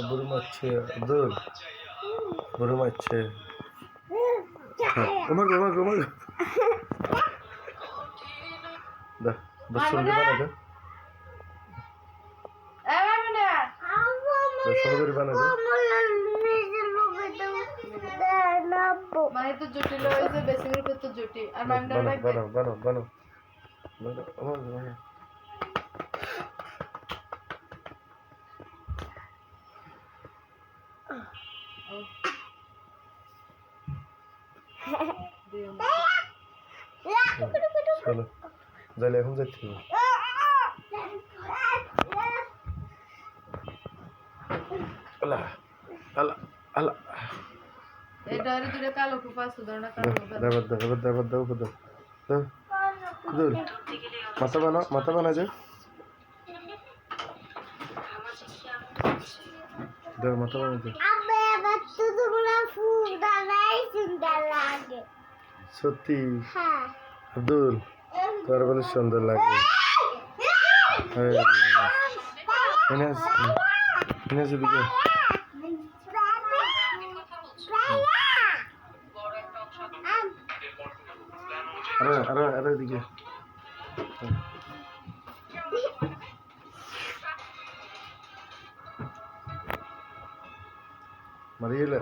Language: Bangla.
বুড়ি মারছে আব্দুল, বুড়ি মারছে। ঘুমা ঘুমা ঘুমা দা বসুন বানা দে, সরকারি বানা দে। মানে তো জটিল হয়েছে, বেসিনের উপর তো জটিল আর বান্ডার লাগবে। বানাও বানাও বানাও বানাও আমার বানাও। চলো যাইলে এখন যাচ্ছি। আল্লাহ আল্লাহ আল্লাহ এটা আর দুটো কালো কুপা সুদর্ণা কালো দাও দাও দাও দাও দাও দাও দুল মাথা বানা যে দাও মাথা বানা যে সত্যি আব্দুল তোর বলে সুন্দর লাগে। দিকে আরে দিকে মারিয়েলে